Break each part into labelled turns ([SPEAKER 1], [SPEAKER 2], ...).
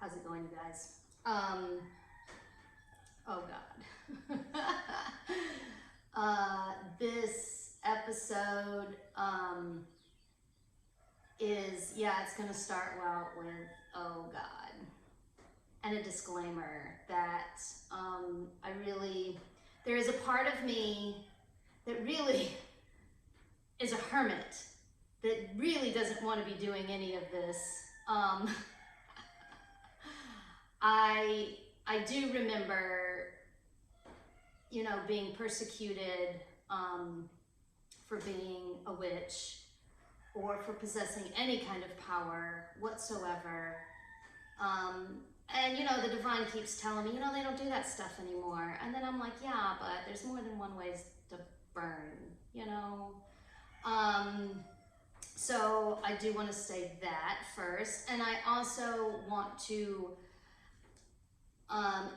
[SPEAKER 1] How's it going, you guys? Oh God. This episode is, it's gonna start well with, oh God. And a disclaimer that there is a part of me that really is a hermit, that really doesn't want to be doing any of this. I do remember, being persecuted for being a witch or for possessing any kind of power whatsoever. And the divine keeps telling me, they don't do that stuff anymore. And then I'm like, yeah, but there's more than one way to burn, So I do want to say that first. And I also want to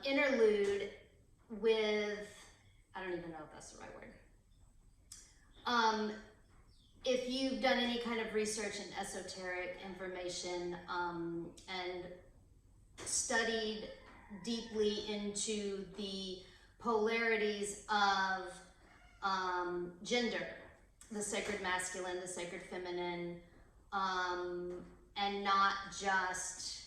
[SPEAKER 1] interlude with, I don't even know if that's the right word. If you've done any kind of research in esoteric information and studied deeply into the polarities of gender, the sacred masculine, the sacred feminine, and not just,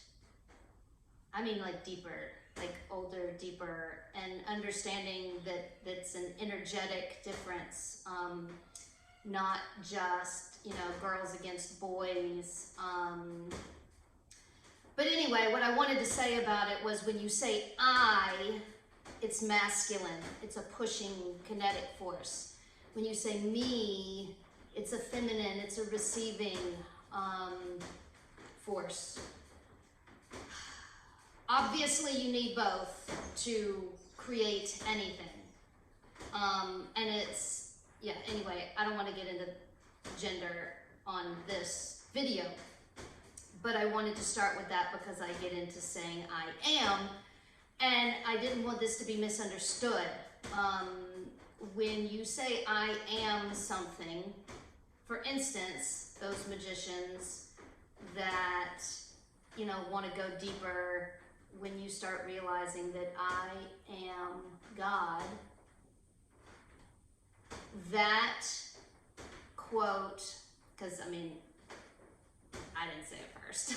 [SPEAKER 1] like deeper, like older, deeper, and understanding that that's an energetic difference, not just, girls against boys. But anyway, what I wanted to say about it was when you say I, it's masculine. It's a pushing kinetic force. When you say me, it's a feminine, it's a receiving force. Obviously, you need both to create anything. And it's, anyway, I don't want to get into gender on this video, but I wanted to start with that because I get into saying I am, and I didn't want this to be misunderstood. When you say I am something, for instance, those magicians that, want to go deeper, when you start realizing that I am God, that quote, because I didn't say it first,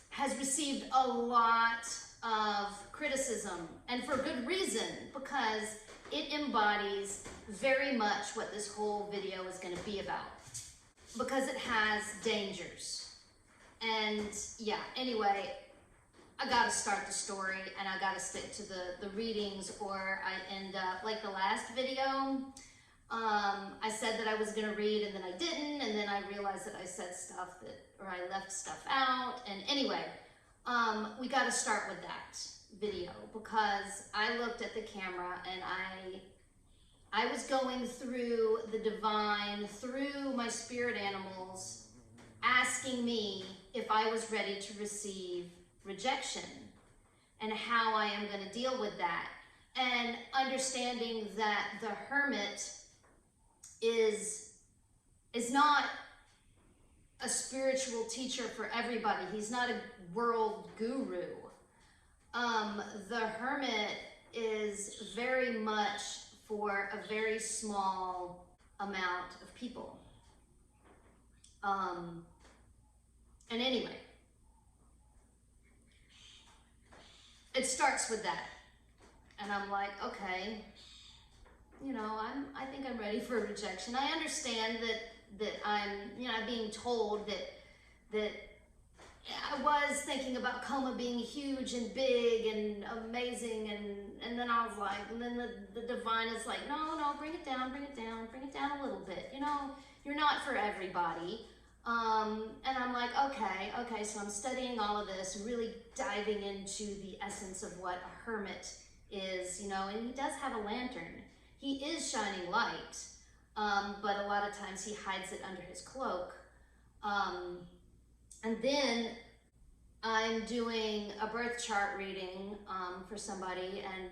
[SPEAKER 1] has received a lot of criticism, and for good reason, because it embodies very much what this whole video is going to be about, because it has dangers. And anyway, I gotta start the story and I gotta stick to the readings, or I end up like the last video. I said that I was gonna read and then I didn't, and then I realized that I said stuff or I left stuff out. And anyway, we gotta start with that video, because I looked at the camera and I was going through the divine, through my spirit animals, asking me if I was ready to receive rejection and how I am going to deal with that, and understanding that the hermit is not a spiritual teacher for everybody. He's not a world guru. The hermit is very much for a very small amount of people. And anyway, it starts with that. And I'm like, okay, I think I'm ready for rejection. I understand that I'm, being told that I was thinking about CoMA being huge and big and amazing, and then I was like, and then the divine is like, no, bring it down a little bit. You're not for everybody. And I'm like, okay, so I'm studying all of this, really diving into the essence of what a hermit is, and he does have a lantern. He is shining light, but a lot of times he hides it under his cloak. And then I'm doing a birth chart reading for somebody, and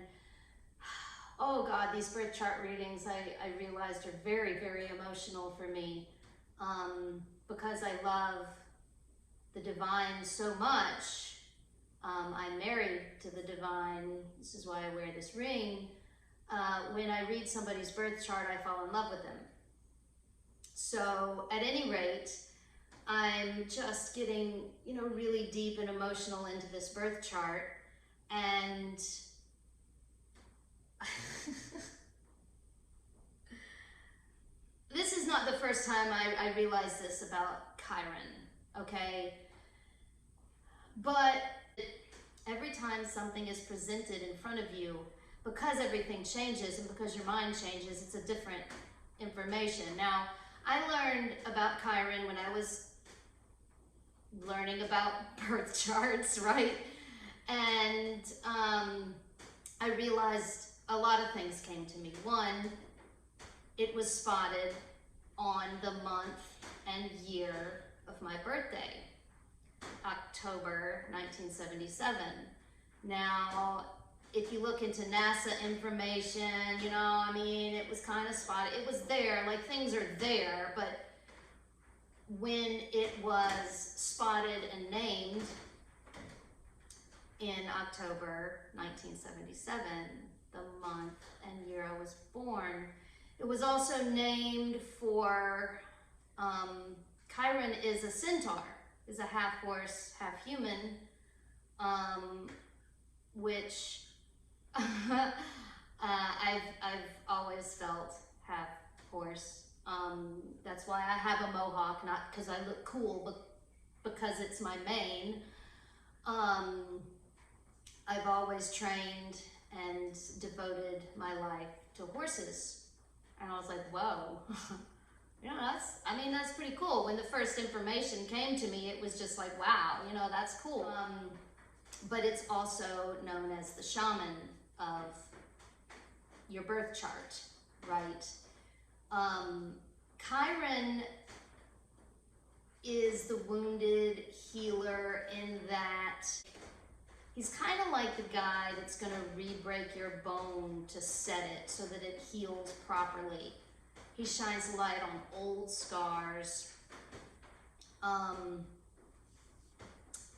[SPEAKER 1] oh God, these birth chart readings I realized are very, very emotional for me, because I love the divine so much. I'm married to the divine. This is why I wear this ring. When I read somebody's birth chart, I fall in love with them. So at any rate, I'm just getting, you know, really deep and emotional into this birth chart. And this is not the first time I realized this about Chiron, okay? But every time something is presented in front of you, because everything changes and because your mind changes, it's a different information. Now, I learned about Chiron when I was learning about birth charts, right? And I realized a lot of things came to me. One, it was spotted on the month and year of my birthday, October 1977. Now, if you look into NASA information, you know, I mean, it was kind of spotted. It was there, like things are there, but when it was spotted and named in October 1977, the month and year I was born, it was also named for, Chiron is a centaur, is a half horse, half human, which I've always felt half horse. That's why I have a mohawk, not because I look cool, but because it's my mane. I've always trained and devoted my life to horses. And I was like, whoa, you know, that's pretty cool. When the first information came to me, it was just like, wow, you know, that's cool. But it's also known as the shaman of your birth chart, right? Chiron is the wounded healer in that he's kind of like the guy that's going to re-break your bone to set it so that it heals properly. He shines light on old scars.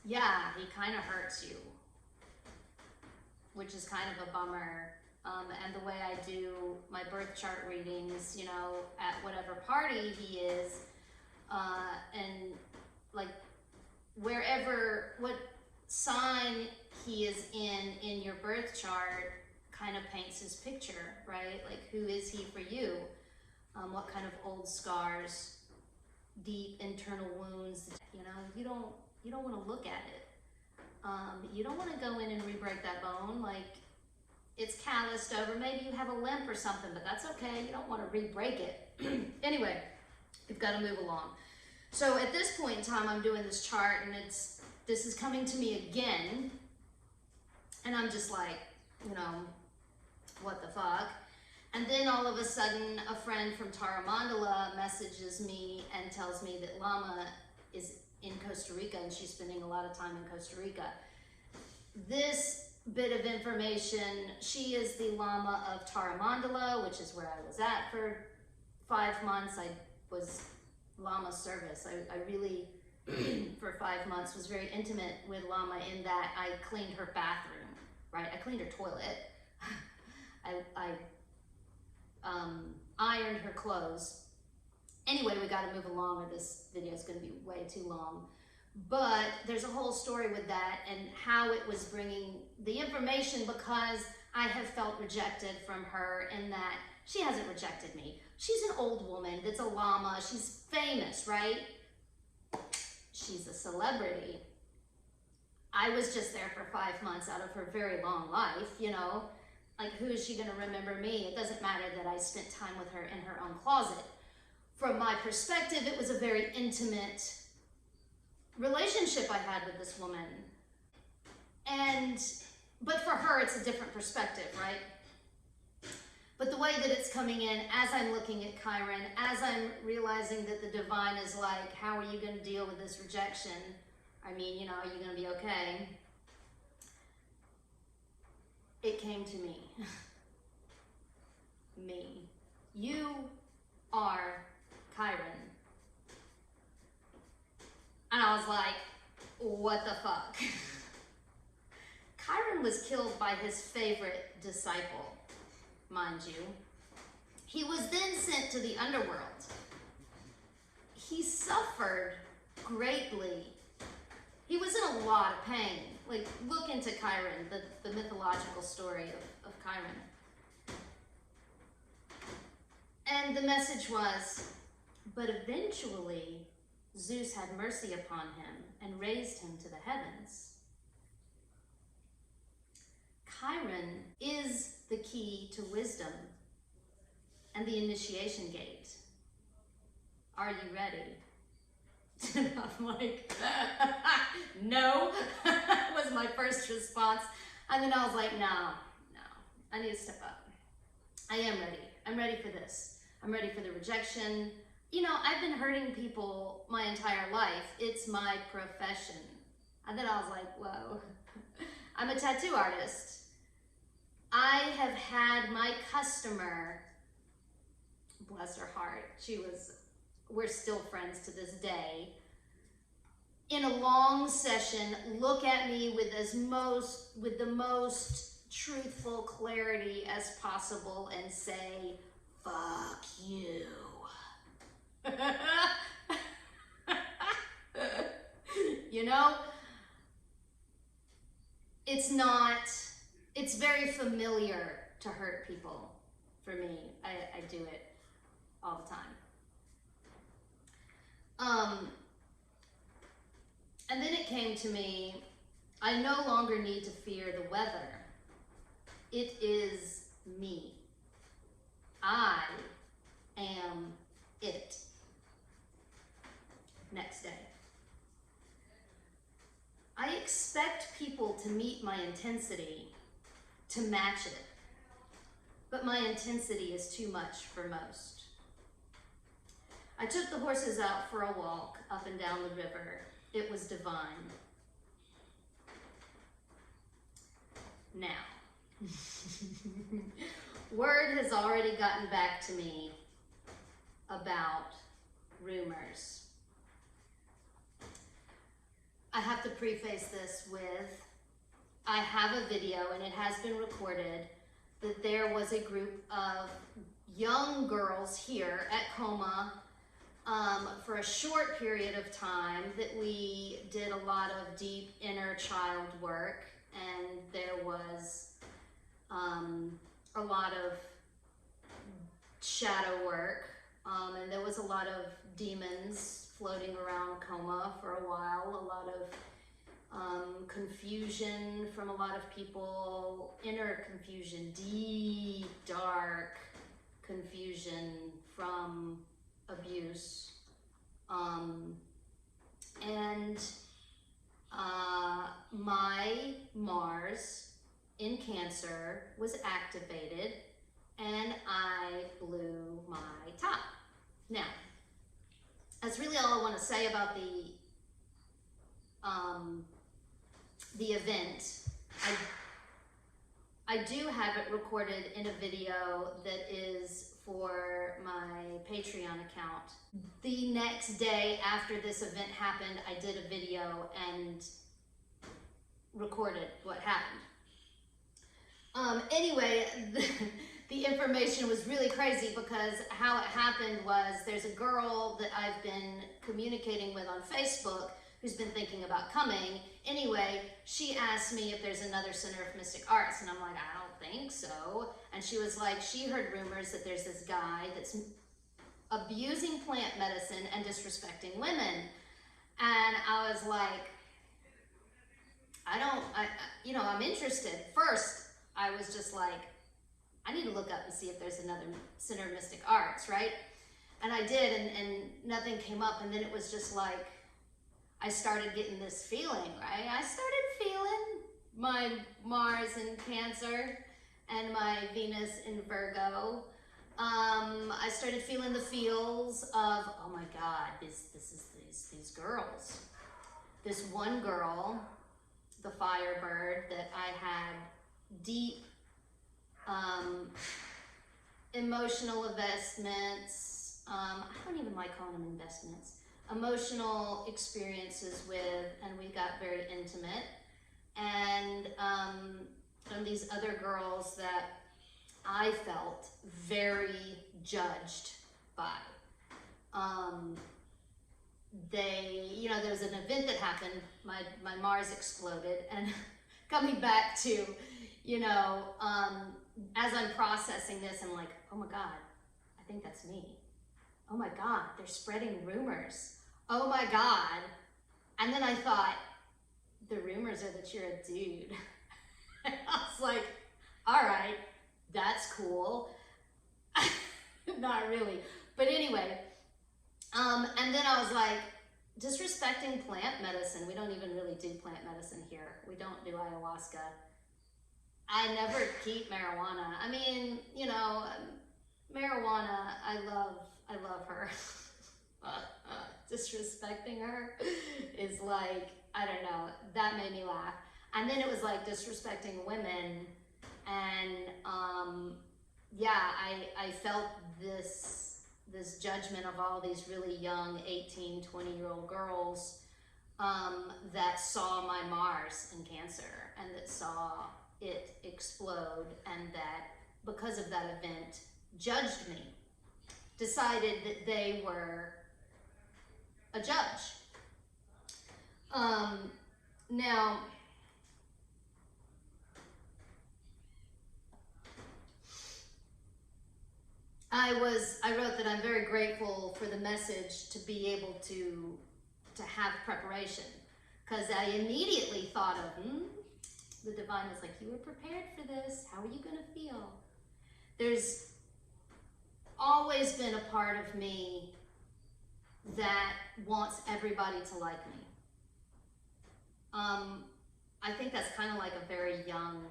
[SPEAKER 1] Yeah, he kind of hurts you, which is kind of a bummer. And the way I do my birth chart readings, you know, at whatever party he is, and like wherever, what sign he is in your birth chart kind of paints his picture, right? Like, who is he for you? What kind of old scars, deep internal wounds, you know, you don't want to look at it. You don't want to go in and re-break that bone. Like, it's calloused over. Maybe you have a limp or something, but that's okay. You don't want to re-break it. Anyway, you've got to move along. So at this point in time, I'm doing this chart, and this is coming to me again, and I'm just like, you know, what the fuck? And then all of a sudden, a friend from Taramandala messages me and tells me that Lama is in Costa Rica, and she's spending a lot of time in Costa Rica. This bit of information, she is the Lama of Taramandala, which is where I was at for 5 months. I was Lama service. I really, for 5 months, was very intimate with Lama in that I cleaned her bathroom, right? I cleaned her toilet. I ironed her clothes. Anyway, we got to move along, or this video is going to be way too long. But there's a whole story with that and how it was bringing the information, because I have felt rejected from her in that she hasn't rejected me. She's an old woman that's a Lama. She's famous, right? She's a celebrity. I was just there for 5 months out of her very long life, you know. Like, who is she going to remember me? It doesn't matter that I spent time with her in her own closet. From my perspective, it was a very intimate relationship I had with this woman. But for her, it's a different perspective, right? But the way that it's coming in, as I'm looking at Chiron, as I'm realizing that the divine is like, how are you going to deal with this rejection? I mean, you know, are you going to be okay? It came to me. Me. You are Chiron. And I was like, what the fuck? Chiron was killed by his favorite disciple, mind you. He was then sent to the underworld. He suffered greatly. He was in a lot of pain. Like, look into Chiron, the mythological story of Chiron. And the message was, but eventually Zeus had mercy upon him and raised him to the heavens. Chiron is the key to wisdom and the initiation gate. Are you ready? And I'm like, no, was my first response. And then I was like, no, I need to step up. I am ready. I'm ready for this. I'm ready for the rejection. You know, I've been hurting people my entire life. It's my profession. And then I was like, whoa, I'm a tattoo artist. I have had my customer, bless her heart, we're still friends to this day, in a long session, look at me with the most truthful clarity as possible and say, fuck you. You know, it's very familiar to hurt people for me. I do it all the time. And then it came to me, I no longer need to fear the weather. It is me. I am it. Next day. I expect people to meet my intensity, to match it. But my intensity is too much for most. I took the horses out for a walk up and down the river. It was divine. Now, word has already gotten back to me about rumors. I have to preface this with, I have a video and it has been recorded that there was a group of young girls here at CoMA for a short period of time that we did a lot of deep inner child work, and there was a lot of shadow work, and there was a lot of demons floating around CoMA for a while, a lot of confusion from a lot of people, inner confusion, deep, dark confusion from abuse. My Mars in Cancer was activated and I blew my top. Now, that's really all I want to say about the event. I do have it recorded in a video that is for my Patreon account. The next day after this event happened, I did a video and recorded what happened. Anyway, the information was really crazy because how it happened was there's a girl that I've been communicating with on Facebook who's been thinking about coming. Anyway, she asked me if there's another Center of Mystic Arts, and I'm like, I don't think so. And she was like, she heard rumors that there's this guy that's abusing plant medicine and disrespecting women. And I was like, I'm interested. First, I was just like, I need to look up and see if there's another Center of Mystic Arts, right? And I did, and nothing came up. And then it was just like, I started getting this feeling, right? I started feeling my Mars in Cancer and my Venus in Virgo. I started feeling the feels of, oh my God, these girls. This one girl, the Firebird, that I had deep emotional investments. I don't even like calling them investments. emotional experiences with, and we got very intimate. And these other girls that I felt very judged by. There was an event that happened, my Mars exploded, and coming back to, as I'm processing this, I'm like, oh my God, I think that's me. Oh my God, they're spreading rumors. Oh my God. And then I thought, the rumors are that you're a dude. And I was like, all right, that's cool. Not really. But anyway, and then I was like, disrespecting plant medicine. We don't even really do plant medicine here. We don't do ayahuasca. I never keep marijuana. I mean, marijuana, I love her. Disrespecting her is like, I don't know, that made me laugh. And then it was like disrespecting women. And yeah, I felt this judgment of all these really young 18, 20-year-old girls that saw my Mars in Cancer and that saw it explode, and that because of that event judged me, decided that they were a judge. Now, I wrote that I'm very grateful for the message to be able to have preparation, because I immediately thought of, the divine was like, you were prepared for this. How are you going to feel? There's always been a part of me that wants everybody to like me. I think that's kind of like a very young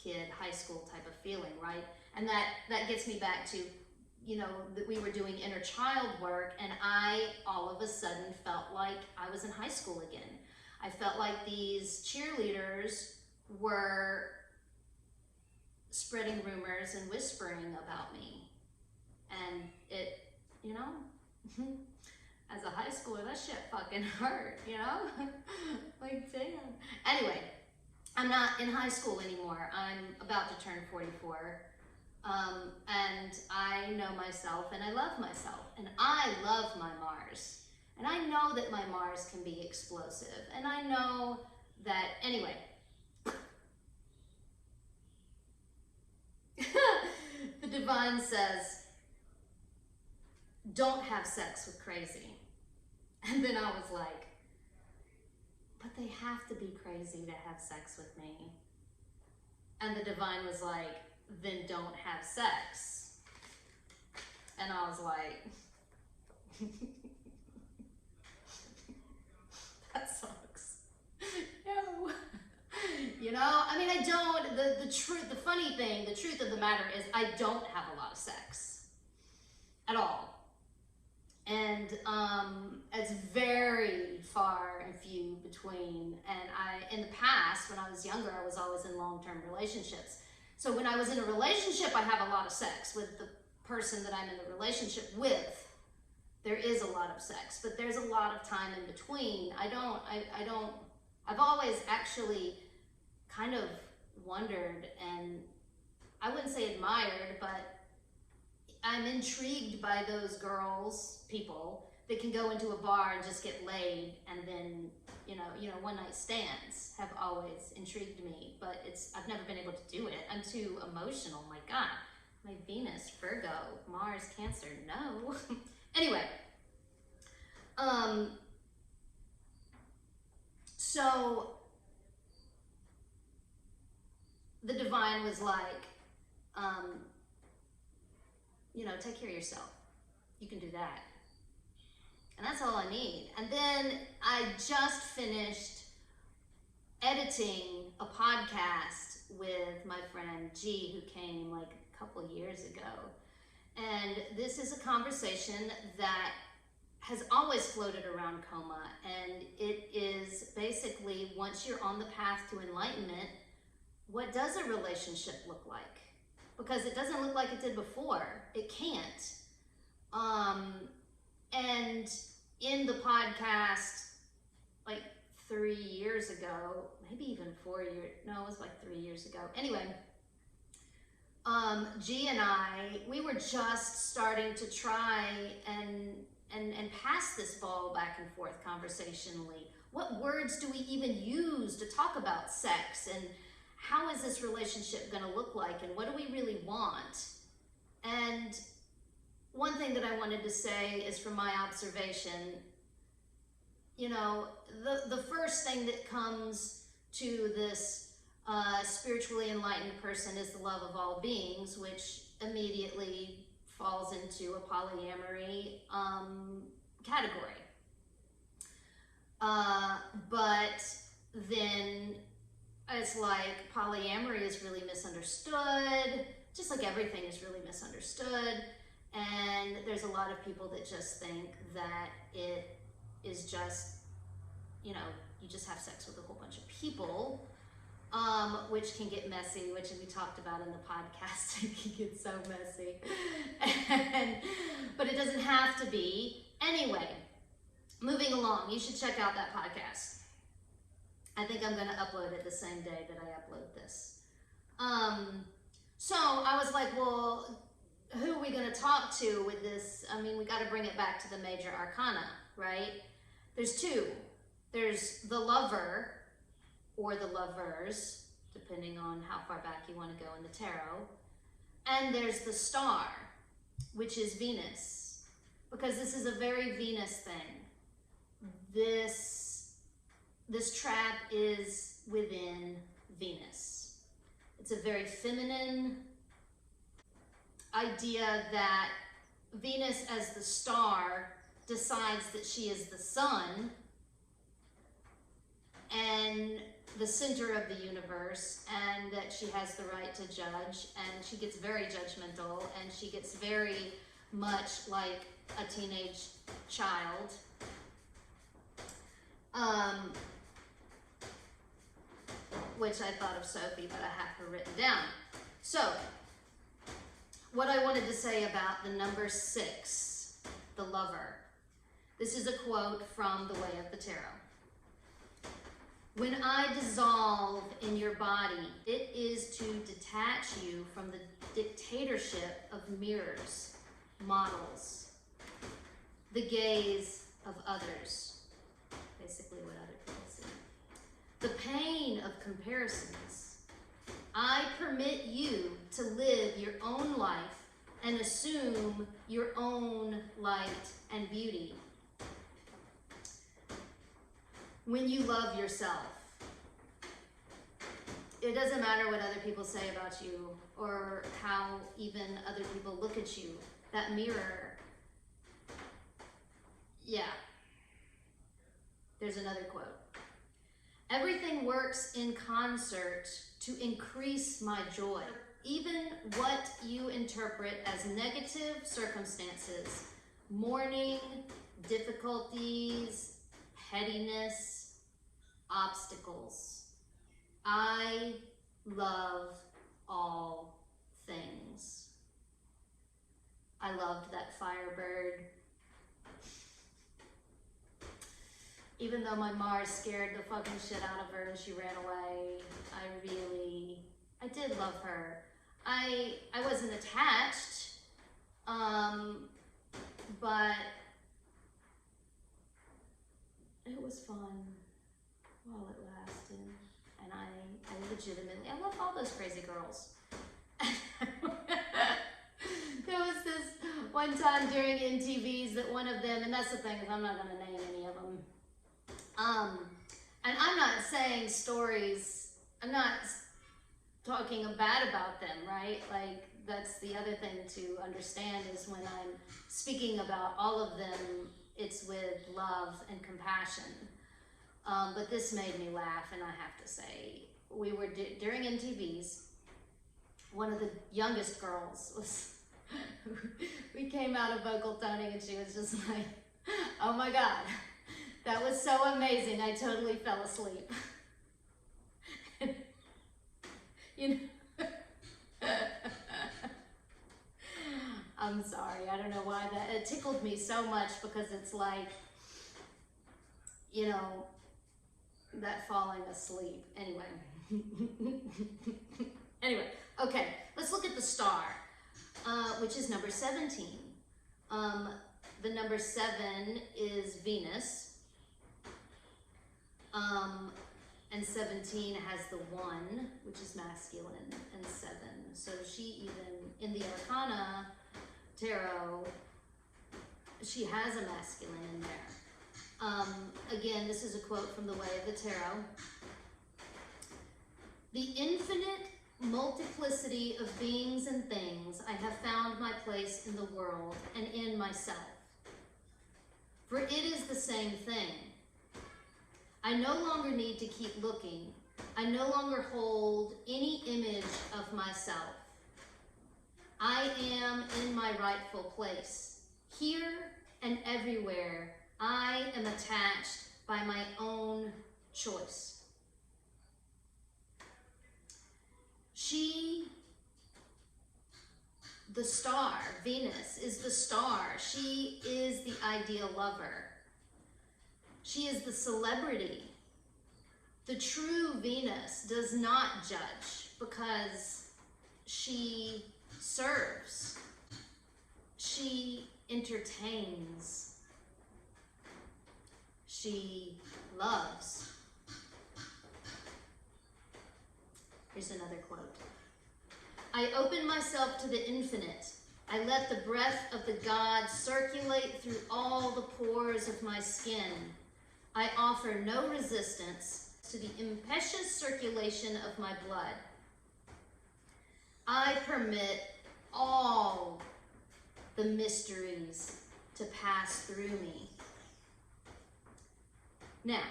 [SPEAKER 1] kid, high school type of feeling, right? And that gets me back to, that we were doing inner child work, and I all of a sudden felt like I was in high school again. I felt like these cheerleaders were spreading rumors and whispering about me. And it, as a high schooler, that shit fucking hurt, like, damn. Anyway, I'm not in high school anymore. I'm about to turn 44. And I know myself and I love myself, and I love my Mars. And I know that my Mars can be explosive. And I know that, anyway, the divine says, don't have sex with crazy. And then I was like, but they have to be crazy to have sex with me. And the divine was like, then don't have sex. And I was like, that sucks. No. I mean, I don't, the truth, the funny thing, the truth of the matter is I don't have a lot of sex at all. And it's very far and few between. And in the past, when I was younger, I was always in long-term relationships. So when I was in a relationship, I have a lot of sex with the person that I'm in the relationship with. There is a lot of sex, but there's a lot of time in between. I've always actually kind of wondered, and I wouldn't say admired, but I'm intrigued by those people that can go into a bar and just get laid, and then, one night stands have always intrigued me, but I've never been able to do it. I'm too emotional. My God, my Venus, Virgo, Mars, Cancer, no. Anyway, so the divine was like, take care of yourself. You can do that. And that's all I need. And then I just finished editing a podcast with my friend G, who came like a couple of years ago. And this is a conversation that has always floated around CoMA. And it is basically, once you're on the path to enlightenment, what does a relationship look like? Because it doesn't look like it did before. It can't. And in the podcast like 3 years ago, maybe even 4 years. No, it was like 3 years ago. Anyway, G and I, we were just starting to try and pass this ball back and forth conversationally. What words do we even use to talk about sex, and how is this relationship going to look like, and what do we really want? And one thing that I wanted to say is, from my observation, you know, the first thing that comes to this spiritually enlightened person is the love of all beings, which immediately falls into a polyamory category. But then it's like polyamory is really misunderstood, just like everything is really misunderstood. And there's a lot of people that just think that it is just, you know, you just have sex with a whole bunch of people, which can get messy, which we talked about in the podcast. It can get so messy. But it doesn't have to be. Anyway, moving along, you should check out that podcast. I think I'm going to upload it the same day that I upload this. So I was like, well, who are we going to talk to with this? I mean, we got to bring it back to the major arcana, right? There's two. There's the lover, or the lovers, depending on how far back you want to go in the tarot. And there's the star, which is Venus, because this is a very Venus thing. This trap is within Venus. It's a very feminine idea that Venus, as the star, decides that she is the sun and the center of the universe, and that she has the right to judge, and she gets very judgmental, and she gets very much like a teenage child. Which I thought of Sophie, but I have her written down. So, what I wanted to say about the number 6, the lover. This is a quote from The Way of the Tarot. When I dissolve in your body, it is to detach you from the dictatorship of mirrors, models, the gaze of others, basically what other people see, the pain of comparisons. I permit you to live your own life and assume your own light and beauty. When you love yourself, it doesn't matter what other people say about you or how even other people look at you. That mirror, yeah. There's another quote. Everything works in concert to increase my joy. Even what you interpret as negative circumstances, mourning, difficulties, pettiness, obstacles. I love all things. I loved that Firebird. Even though my Mars scared the fucking shit out of her and she ran away, I did love her. I wasn't attached, but it was fun while it lasted. And I legitimately, I love all those crazy girls. There was this one time during NTVs that one of them, and that's the thing, is I'm not gonna name any of them. And I'm not saying stories, I'm not talking bad about them, right? Like, that's the other thing to understand, is when I'm speaking about all of them, it's with love and compassion. But this made me laugh, and I have to say, we were during MTVs, one of the youngest girls was, we came out of vocal toning, and she was just like, oh my God, that was so amazing, I totally fell asleep. You know, I'm sorry, I don't know why it tickled me so much, because it's like, you know, that falling asleep. Anyway, okay, let's look at the star, which is number 17. The number 7 is Venus, and 17 has the 1, which is masculine, and 7. So she even, in the Arcana tarot, she has a masculine in there. Again, this is a quote from the Way of the Tarot. The infinite multiplicity of beings and things, I have found my place in the world and in myself. For it is the same thing. I no longer need to keep looking. I no longer hold any image of myself. I am in my rightful place. Here and everywhere, I am attached by my own choice. She, the star, Venus, is the star. She is the ideal lover. She is the celebrity. The true Venus does not judge because she serves. She entertains. She loves. Here's another quote. I open myself to the infinite. I let the breath of the gods circulate through all the pores of my skin. I offer no resistance to the impetuous circulation of my blood. I permit all the mysteries to pass through me. Now,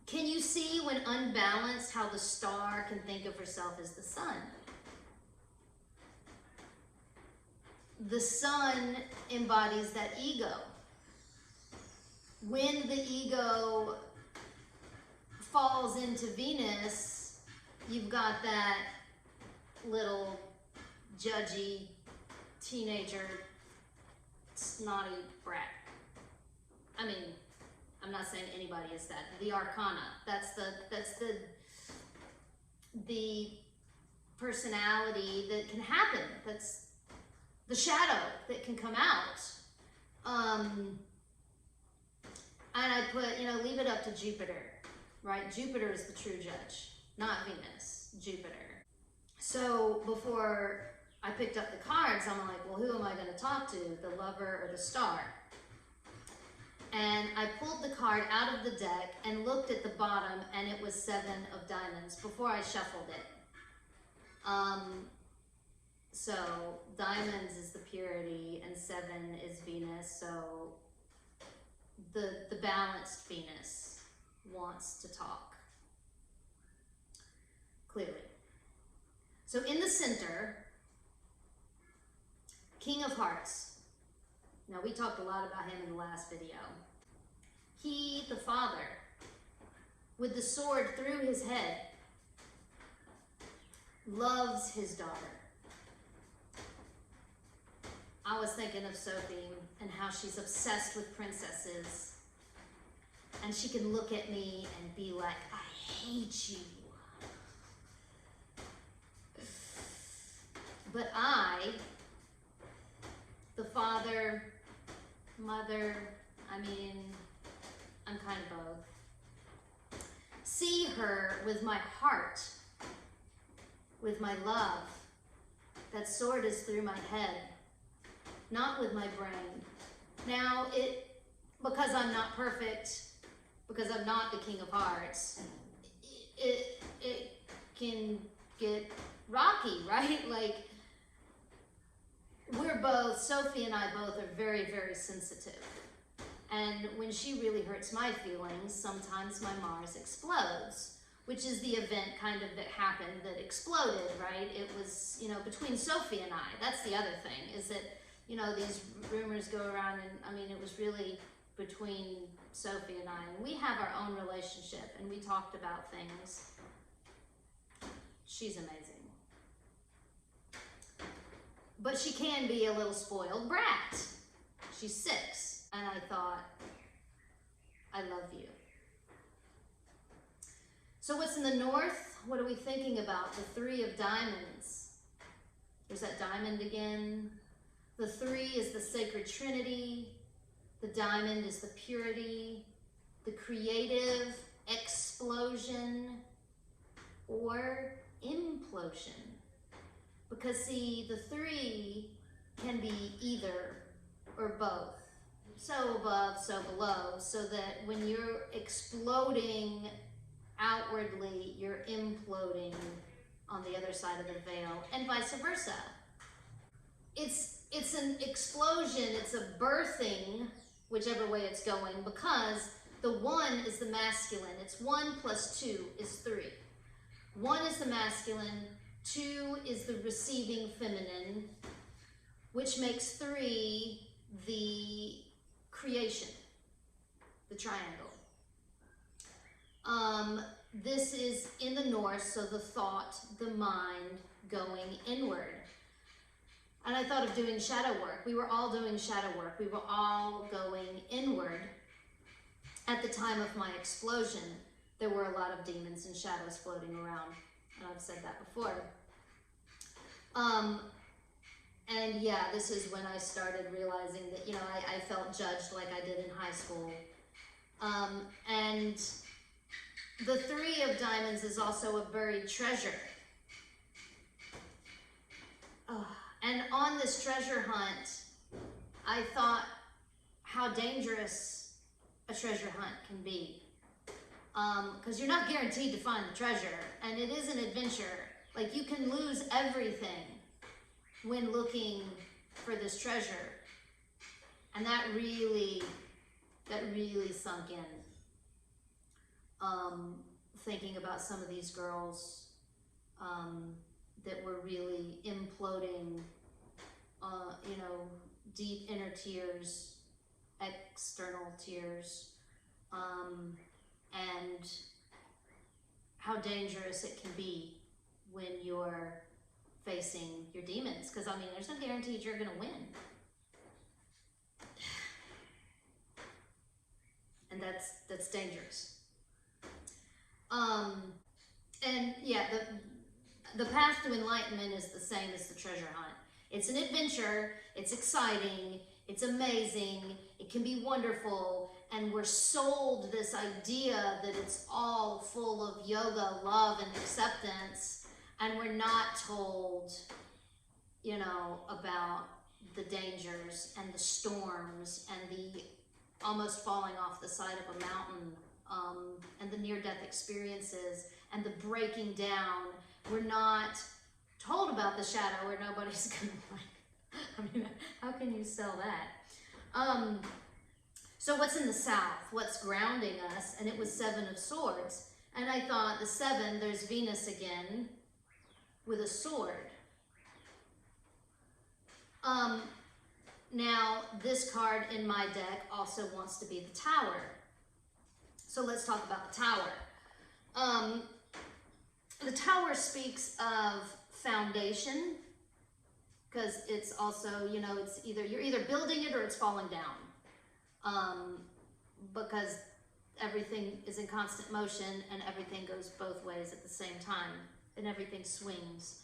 [SPEAKER 1] can you see when unbalanced how the star can think of herself as the sun? The sun embodies that ego. When the ego falls into Venus, you've got that little judgy teenager, snotty brat. I mean, I'm not saying anybody is that. The Arcana, that's the personality that can happen. That's the shadow that can come out. And I put, leave it up to Jupiter, right? Jupiter is the true judge, not Venus, Jupiter. So before I picked up the cards, I'm like, well, who am I going to talk to, the lover or the star? And I pulled the card out of the deck and looked at the bottom, and it was 7 of diamonds before I shuffled it. So diamonds is the purity, and 7 is Venus. So the balanced Venus wants to talk clearly. So in the center, King of Hearts. Now, we talked a lot about him in the last video. He, the father, with the sword through his head, loves his daughter. I was thinking of Sophie and how she's obsessed with princesses. And she can look at me and be like, I hate you. But I, the father, mother, I'm kind of both, see her with my heart, with my love. That sword is through my head, not with my brain. Now, because I'm not perfect, because I'm not the King of Hearts, it can get rocky, right? Like, Sophie and I both are very, very sensitive. And when she really hurts my feelings, sometimes my Mars explodes, which is the event kind of that happened that exploded, right? It was, between Sophie and I. That's the other thing, is that, these rumors go around, and it was really between Sophie and I. And we have our own relationship, and we talked about things. She's amazing. But she can be a little spoiled brat. She's 6. And I thought, I love you. So what's in the north? What are we thinking about? The 3 of diamonds. There's that diamond again. The 3 is the sacred trinity. The diamond is the purity, the creative explosion or implosion. Because see, the 3 can be either or both. So above, so below, so that when you're exploding outwardly, you're imploding on the other side of the veil, and vice versa. It's an explosion, it's a birthing, whichever way it's going, because the 1 is the masculine. It's 1 plus 2 is 3. 1 is the masculine, 2 is the receiving feminine, which makes 3 the creation, the triangle. This is in the north, so the thought, the mind going inward. And I thought of doing shadow work. We were all doing shadow work. We were all going inward. At the time of my explosion, there were a lot of demons and shadows floating around. And I've said that before. And yeah, this is when I started realizing that, you know, I felt judged like I did in high school. And the 3 of diamonds is also a buried treasure. And on this treasure hunt, I thought how dangerous a treasure hunt can be. Because you're not guaranteed to find the treasure, and it is an adventure. Like, you can lose everything when looking for this treasure. And that really sunk in. Thinking about some of these girls that were really imploding, you know, deep inner tears, external tears, and how dangerous it can be when you're facing your demons. Because, I mean, there's no guarantee you're going to win. And that's dangerous. And yeah, the path to enlightenment is the same as the treasure hunt. It's an adventure, it's exciting, it's amazing, it can be wonderful, and we're sold this idea that it's all full of yoga, love, and acceptance, and we're not told, you know, about the dangers and the storms and the almost falling off the side of a mountain, and the near-death experiences and the breaking down. We're not told about the shadow, or nobody's gonna like, I mean, how can you sell that? So what's in the south? What's grounding us? And it was 7 of swords. And I thought the 7, there's Venus again with a sword. Now, this card in my deck also wants to be the Tower. So let's talk about the Tower. The Tower speaks of foundation, because it's also, you know, it's either, you're either building it or it's falling down. Because everything is in constant motion and everything goes both ways at the same time and everything swings.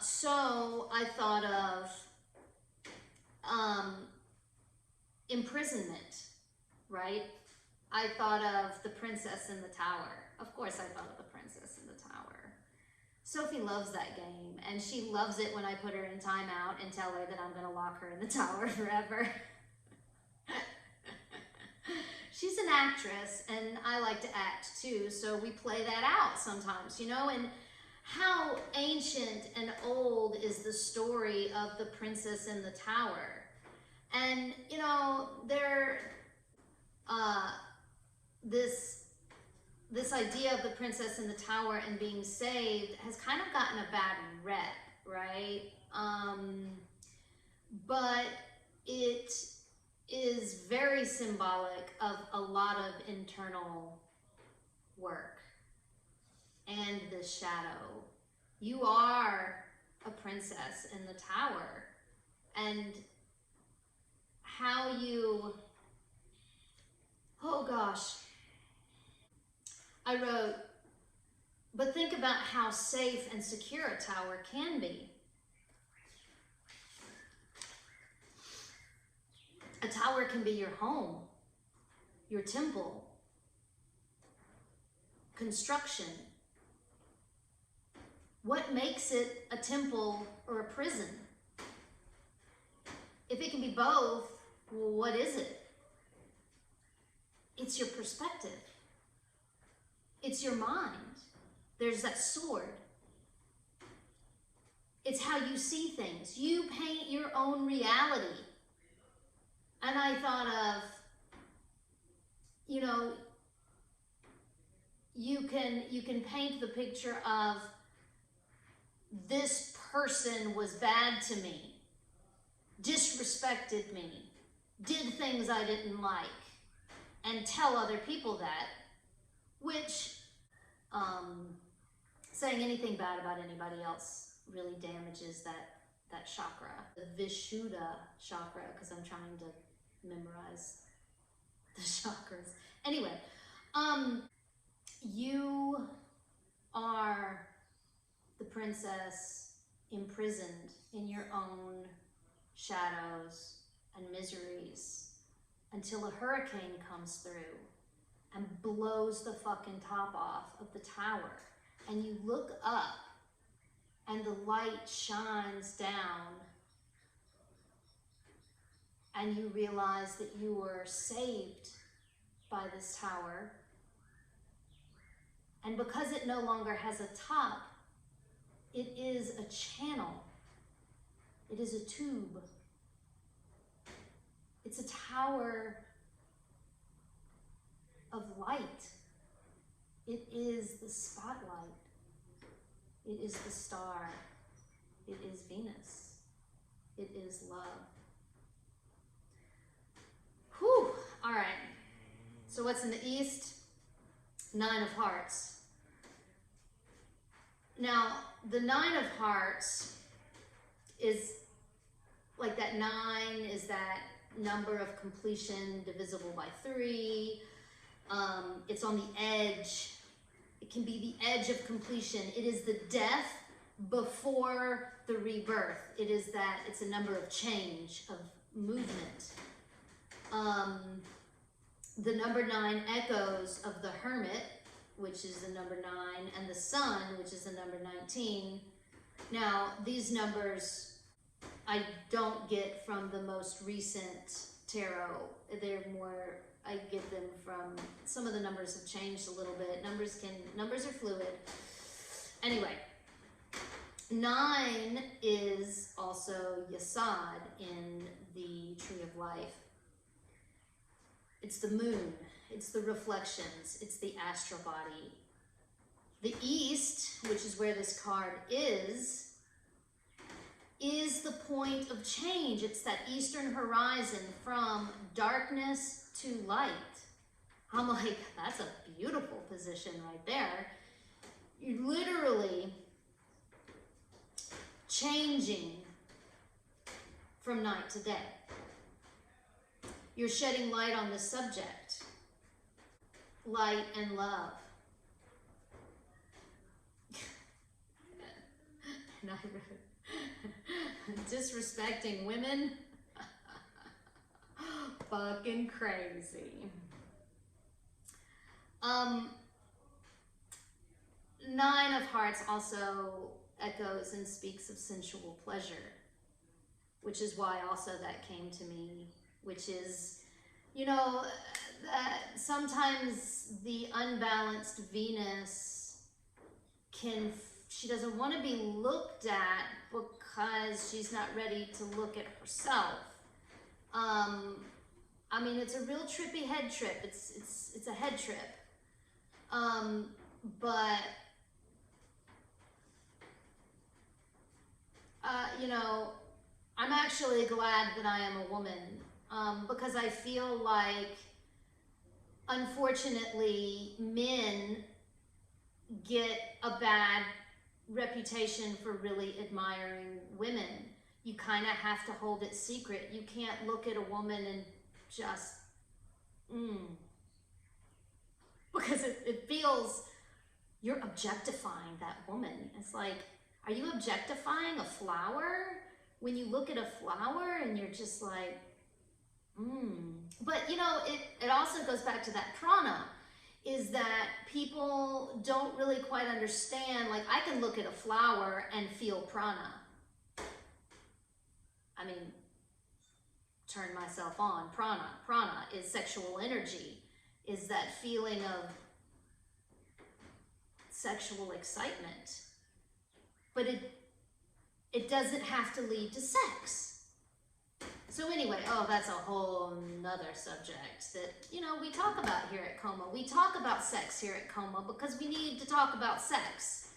[SPEAKER 1] So I thought of imprisonment, right? I thought of the Princess in the Tower. Of course I thought of the Princess in the Tower. Sophie loves that game, and she loves it when I put her in timeout and tell her that I'm gonna lock her in the tower forever. She's an actress, and I like to act too, so we play that out sometimes, you know? And how ancient and old is the story of the Princess in the Tower? And, you know, this idea of the Princess in the Tower and being saved has kind of gotten a bad rep, right? But it is very symbolic of a lot of internal work and the shadow. You are a princess in the tower, and how you gosh. I wrote, but think about how safe and secure a tower can be. A tower can be your home, your temple, construction. What makes it a temple or a prison? If it can be both, well, what is it? It's your perspective. It's your mind. There's that sword. It's how you see things. You paint your own reality. And I thought of, you know, you can paint the picture of this person was bad to me, disrespected me, did things I didn't like, and tell other people that, which saying anything bad about anybody else really damages that chakra, the Vishuddha chakra, because I'm trying to memorize the chakras. Anyway, you are the princess imprisoned in your own shadows and miseries until a hurricane comes through and blows the fucking top off of the tower. And you look up and the light shines down and you realize that you were saved by this tower. And because it no longer has a top, it is a channel. It is a tube. It's a tower of light. It is the spotlight. It is the star. It is Venus. It is love. Whew. All right. So what's in the East? 9 of Hearts. Now, the 9 of Hearts is like that 9 is that number of completion divisible by 3. It's on the edge. It can be the edge of completion. It is the death before the rebirth. It is that, it's a number of change, of movement. The number 9 echoes of the Hermit, which is the number 9, and the Sun, which is the number 19. Now, these numbers I don't get from the most recent tarot. They're more, I get them from, some of the numbers have changed a little bit. Numbers are fluid. Anyway, 9 is also Yesod in the Tree of Life. It's the moon, it's the reflections, it's the astral body. The East, which is where this card is the point of change. It's that eastern horizon from darkness to light. I'm like, that's a beautiful position right there. You're literally changing from night to day. You're shedding light on this subject. Light and love. And I wrote, disrespecting women? Fucking crazy. 9 of Hearts also echoes and speaks of sensual pleasure, which is why also that came to me, which is, you know, that sometimes the unbalanced Venus she doesn't want to be looked at because she's not ready to look at herself. I mean, it's a real trippy head trip. It's a head trip. But you know, I'm actually glad that I am a woman, because I feel like, unfortunately, men get a bad reputation for really admiring women. You kind of have to hold it secret. You can't look at a woman and just, because it feels, you're objectifying that woman. It's like, are you objectifying a flower? When you look at a flower and you're just like, But you know, it also goes back to that prana, is that people don't really quite understand. Like, I can look at a flower and feel prana. I mean, turn myself on. Prana is sexual energy, is that feeling of sexual excitement. But it doesn't have to lead to sex. So anyway, that's a whole nother subject that, you know, we talk about here at CoMA. We talk about sex here at CoMA because we need to talk about sex.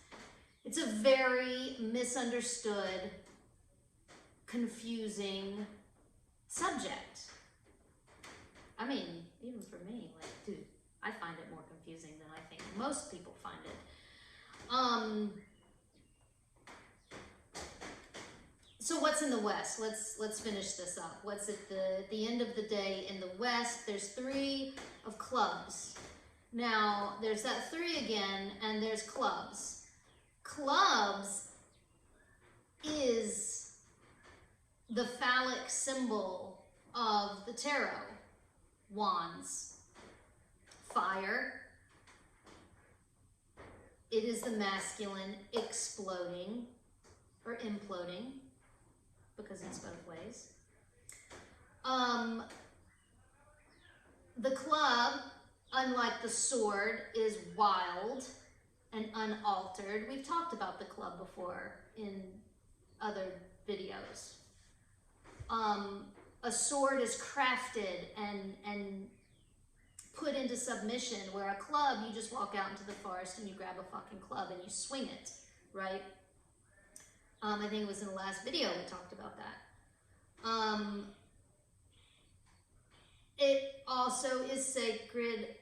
[SPEAKER 1] It's a very misunderstood, confusing subject. I mean, even for me, like, dude, I find it more confusing than I think most people find it. So what's in the West? Let's finish this up. What's at the end of the day in the West? There's 3 of clubs. Now, there's that 3 again, and there's clubs. Clubs is the phallic symbol of the tarot. Wands. Fire. It is the masculine exploding or imploding, because it's both ways. The club, unlike the sword, is wild and unaltered. We've talked about the club before in other videos. A sword is crafted and put into submission, where a club, you just walk out into the forest and you grab a fucking club and you swing it, right? I think it was in the last video we talked about that. It also is sacred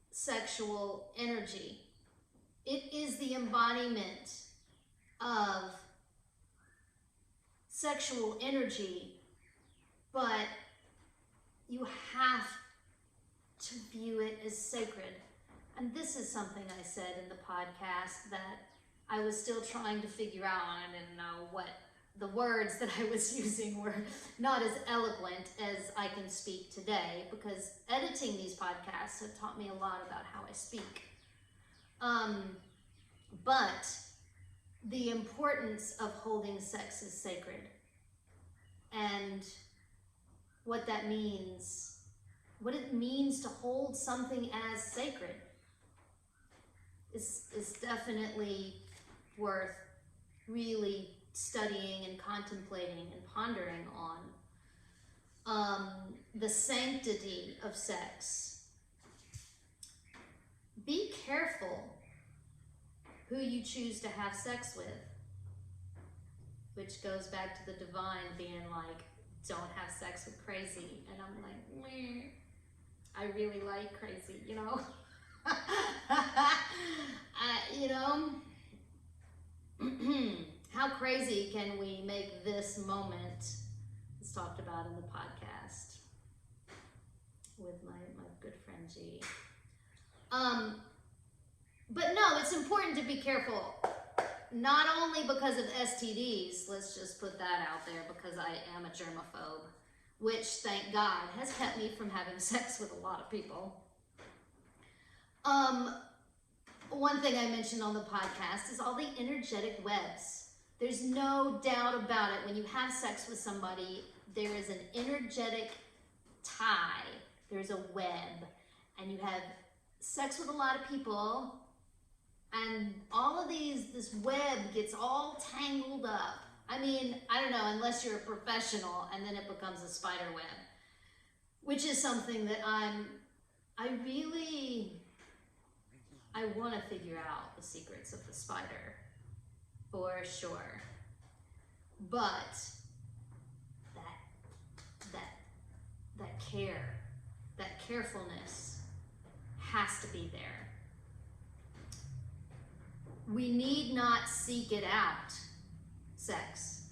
[SPEAKER 1] sexual energy. It is the embodiment of sexual energy, but you have to view it as sacred. And this is something I said in the podcast that I was still trying to figure out. I didn't know what the words that I was using were, not as eloquent as I can speak today, because editing these podcasts have taught me a lot about how I speak. But the importance of holding sex as sacred, and what that means, what it means to hold something as sacred is definitely worth really studying and contemplating and pondering on. The sanctity of sex. Be careful who you choose to have sex with, which goes back to the divine being like, don't have sex with crazy. And I'm like, meh, I really like crazy, you know? You know, how crazy can we make this moment? It's talked about in the podcast with my good friend G. But no, it's important to be careful, not only because of STDs, let's just put that out there, because I am a germaphobe, which, thank God, has kept me from having sex with a lot of people. One thing I mentioned on the podcast is all the energetic webs. There's no doubt about it. When you have sex with somebody, there is an energetic tie. There's a web. And you have sex with a lot of people, and all of this web gets all tangled up. I mean, I don't know, unless you're a professional, and then it becomes a spider web, which is something that I want to figure out the secrets of the spider, for sure. But that care, that carefulness has to be there. We need not seek it out, sex.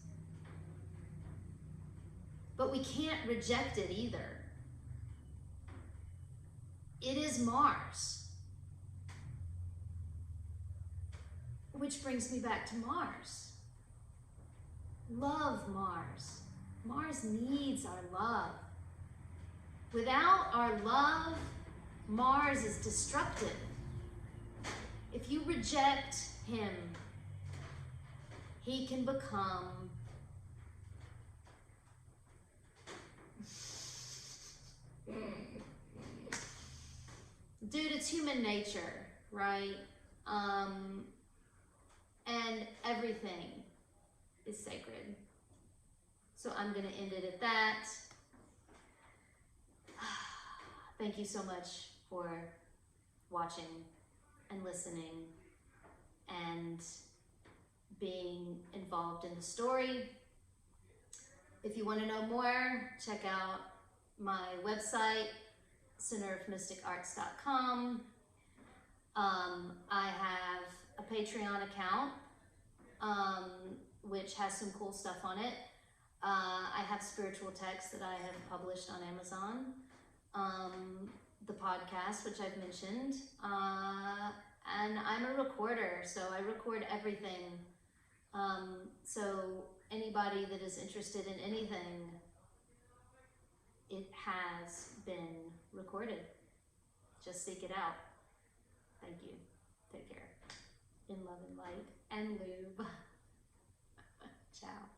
[SPEAKER 1] But we can't reject it either. It is Mars. Which brings me back to Mars. Love Mars. Mars needs our love. Without our love, Mars is destructive. If you reject him, he can become dude, it's human nature, right? And everything is sacred. So I'm gonna end it at that. Thank you so much for watching and listening and being involved in the story. If you want to know more, check out my website, centerofmysticarts.com. I have a Patreon account, which has some cool stuff on it. I have spiritual texts that I have published on Amazon. The podcast, which I've mentioned. And I'm a recorder, so I record everything. So anybody that is interested in anything, it has been recorded. Just seek it out. Thank you. Take care. In love and light and lube. Ciao.